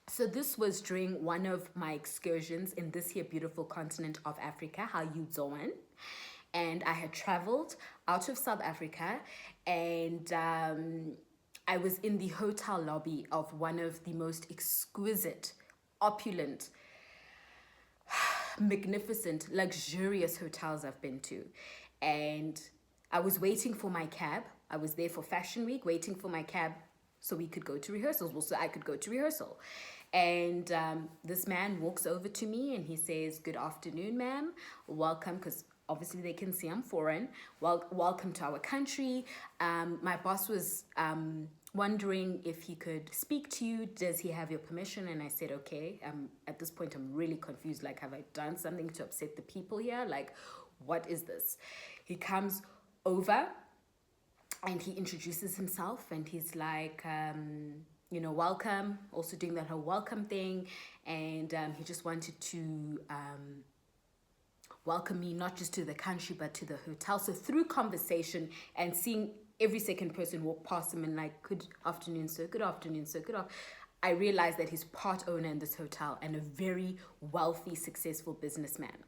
So this was during one of my excursions in this here beautiful continent of Africa, how you doing? And I had traveled out of South Africa, and I was in the hotel lobby of one of the most exquisite, opulent, magnificent, luxurious hotels I've been to. And I was waiting for my cab. I was there for Fashion Week, waiting for my cab so we could go to rehearsals. Well, so I could go to rehearsal. And this man walks over to me and he says, "Good afternoon, ma'am. Welcome," because obviously they can see I'm foreign. Welcome to our country. My boss was wondering if he could speak to you. Does he have your permission? And I said, okay. At this point, I'm really confused. Like, have I done something to upset the people here? Like, what is this? He comes over and he introduces himself and he's like, welcome, also doing that whole welcome thing. And he just wanted to welcome me not just to the country but to the hotel. So through conversation and seeing every second person walk past him and like, "Good afternoon, sir. Good afternoon, sir. I realized that he's part owner in this hotel and a very wealthy, successful businessman.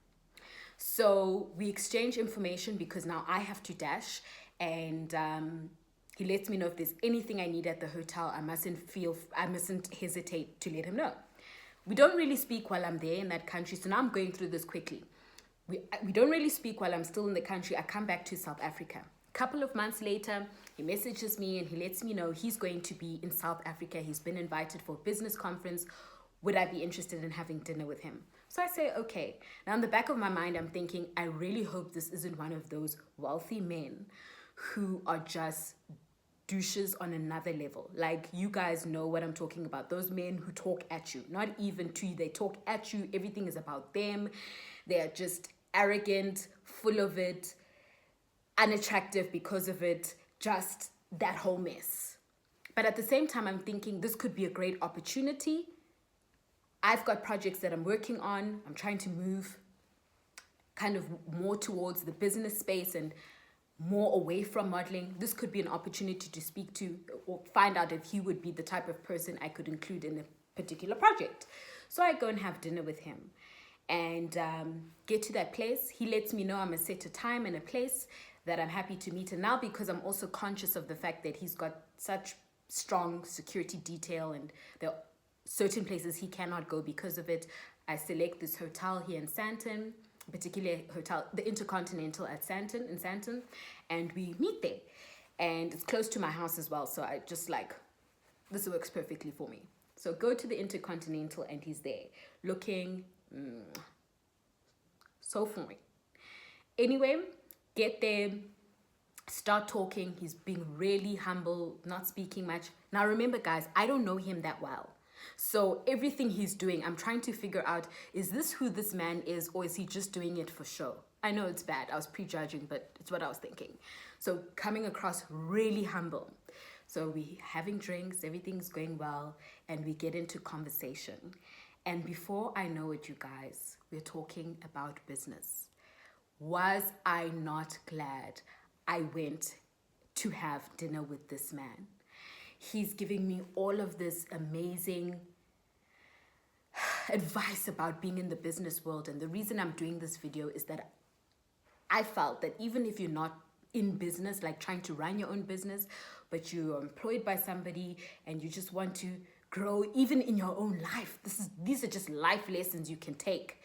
So we exchange information because now I have to dash, and he lets me know if there's anything I need at the hotel. I mustn't hesitate to let him know. We don't really speak while I'm there in that country, so now I'm going through this quickly. We don't really speak while I'm still in the country. I come back to South Africa. A couple of months later, he messages me and he lets me know he's going to be in South Africa. He's been invited for a business conference. Would I be interested in having dinner with him? So I say, okay. Now, in the back of my mind, I'm thinking, I really hope this isn't one of those wealthy men who are just douches on another level. Like, you guys know what I'm talking about. Those men who talk at you, not even to you. They talk at you. Everything is about them. They are just arrogant, full of it, unattractive because of it, just that whole mess. But at the same time, I'm thinking this could be a great opportunity. I've got projects that I'm working on. I'm trying to move kind of more towards the business space and more away from modeling. This could be an opportunity to speak to or find out if he would be the type of person I could include in a particular project. So I go and have dinner with him and get to that place. He lets me know I'm a set a time and a place that I'm happy to meet. And now, because I'm also conscious of the fact that he's got such strong security detail and there are certain places he cannot go because of it, I select this hotel here in Sandton, particular hotel, the Intercontinental at Sandton, in Sandton, and we meet there. And it's close to my house as well, so I just like, this works perfectly for me. So go to the Intercontinental and he's there, looking so fine. Anyway, get there, start talking. He's being really humble, not speaking much. Now remember, guys, I don't know him that well. So everything he's doing, I'm trying to figure out, is this who this man is, or is he just doing it for show? I know it's bad. I was prejudging, but it's what I was thinking. So coming across really humble. So we having drinks, everything's going well, and we get into conversation. And before I know it, you guys, we're talking about business. Was I not glad I went to have dinner with this man? He's giving me all of this amazing advice about being in the business world. And the reason I'm doing this video is that I felt that even if you're not in business, like trying to run your own business, but you're employed by somebody and you just want to grow even in your own life, these are just life lessons you can take.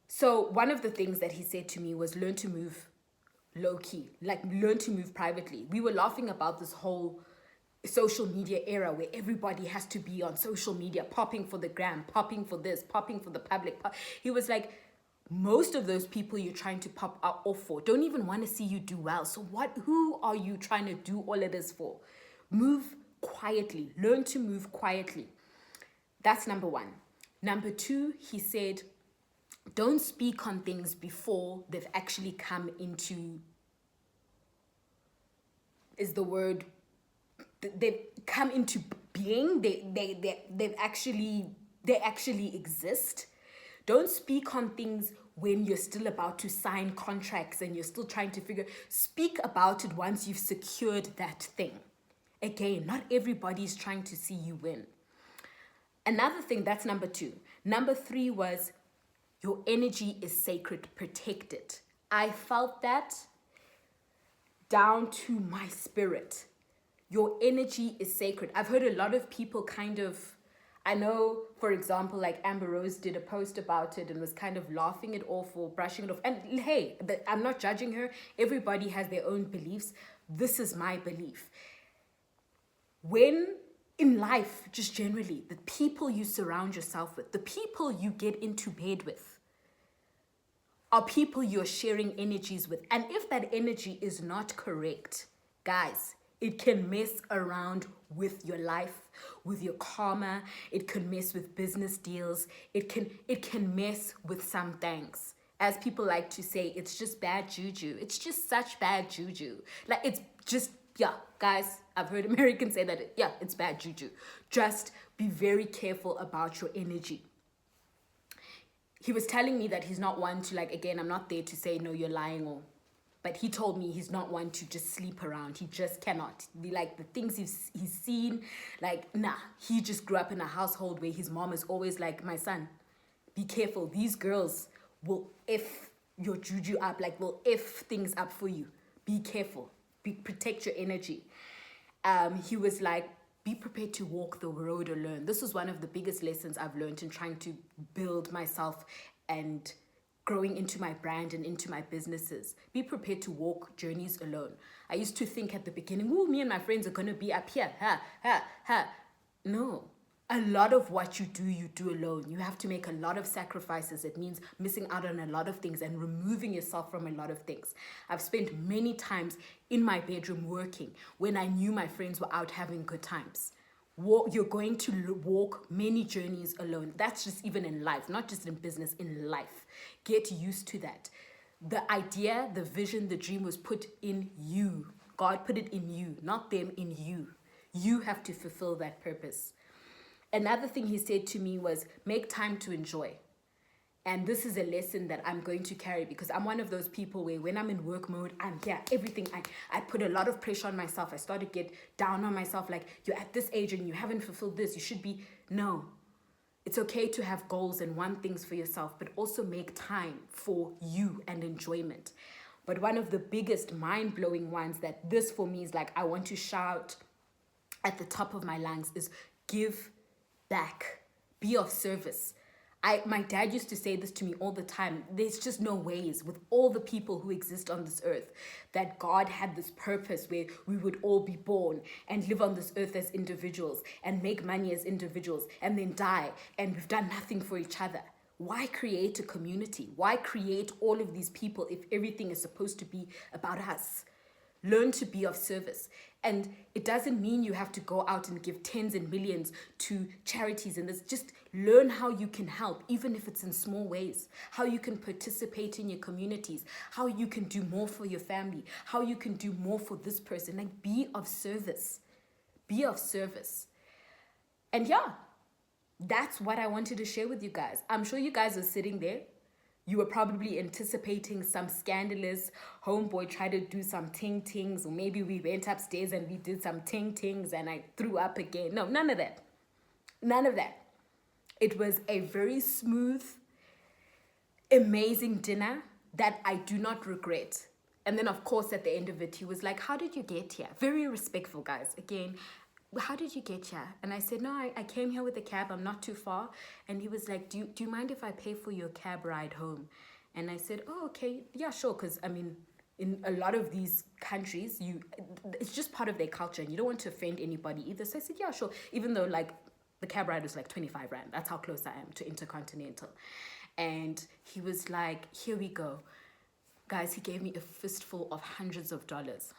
So one of the things that he said to me was, learn to move low key, like learn to move privately. We were laughing about this whole social media era where everybody has to be on social media, popping for the gram, popping for this, popping for the public. He was like, most of those people you're trying to pop off for don't even want to see you do well. So who are you trying to do all of this for? Move quietly. Learn to move quietly. That's number one. Number two, he said, don't speak on things before they've actually come into, is the word, they've come into being. They actually exist. Don't speak on things when you're still about to sign contracts and you're still trying to speak about it once you've secured that thing. Again, not everybody's trying to see you win. Another thing, that's number 2. Number 3 was your energy is sacred, protect it. I felt that down to my spirit. Your energy is sacred. I've heard a lot of people kind of, I know, for example, like Amber Rose did a post about it and was kind of laughing it off or brushing it off. And hey, I'm not judging her. Everybody has their own beliefs. This is my belief. When in life, just generally, the people you surround yourself with, the people you get into bed with, are people you're sharing energies with. And if that energy is not correct, guys, it can mess around with your life, with your karma. It can mess with business deals. It can mess with some things. As people like to say, it's just bad juju. It's just such bad juju. Like, it's just, yeah, guys, I've heard Americans say that, yeah, it's bad juju. Just be very careful about your energy. He was telling me that he's not one to, like, again, I'm not there to say, no, you're lying, or, but he told me he's not one to just sleep around. He just cannot. Like, the things he's seen, like, nah. He just grew up in a household where his mom is always like, my son, be careful. These girls will F your juju up, like, will F things up for you. Be careful. Protect your energy. He was like, be prepared to walk the road alone. This was one of the biggest lessons I've learned in trying to build myself and growing into my brand and into my businesses. Be prepared to walk journeys alone. I used to think at the beginning, oh, me and my friends are going to be up here. No. A lot of what you do alone. You have to make a lot of sacrifices. It means missing out on a lot of things and removing yourself from a lot of things. I've spent many times in my bedroom working when I knew my friends were out having good times. You're going to walk many journeys alone. That's just even in life, not just in business, in life. Get used to that. The idea, the vision, the dream was put in you. God put it in you, not them in you. You have to fulfill that purpose. Another thing he said to me was, make time to enjoy. And this is a lesson that I'm going to carry, because I'm one of those people where when I'm in work mode, I'm here, everything. I put a lot of pressure on myself. I started to get down on myself, like, you're at this age and you haven't fulfilled this. You should be, no. It's okay to have goals and want things for yourself, but also make time for you and enjoyment. But one of the biggest mind-blowing ones that this for me is like, I want to shout at the top of my lungs is give back, be of service. My dad used to say this to me all the time. There's just no ways with all the people who exist on this earth that God had this purpose where we would all be born and live on this earth as individuals and make money as individuals and then die, and we've done nothing for each other. Why create a community? Why create all of these people if everything is supposed to be about us? Learn to be of service. And it doesn't mean you have to go out and give tens and millions to charities. And just learn how you can help, even if it's in small ways. How you can participate in your communities. How you can do more for your family. How you can do more for this person. Like, be of service. Be of service. And yeah, that's what I wanted to share with you guys. I'm sure you guys are sitting there. You were probably anticipating some scandalous homeboy try to do some ting-tings, or maybe we went upstairs and we did some ting-tings and I threw up again. No, none of that. None of that. It was a very smooth, amazing dinner that I do not regret. And then, of course, at the end of it, he was like, how did you get here? Very respectful, guys. Again, how did you get here? And I said, no, I came here with a cab. I'm not too far. And he was like, do you mind if I pay for your cab ride home? And I said, oh, okay. Yeah, sure. Because, I mean, in a lot of these countries, it's just part of their culture. And you don't want to offend anybody either. So I said, yeah, sure. Even though, like, the cab ride was like 25 Rand. That's how close I am to Intercontinental. And he was like, here we go. Guys, he gave me a fistful of hundreds of dollars.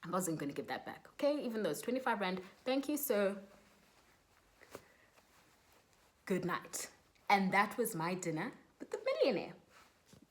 I wasn't going to give that back, okay? Even though it's 25 Rand. Thank you, sir. Good night. And that was my dinner with the millionaire.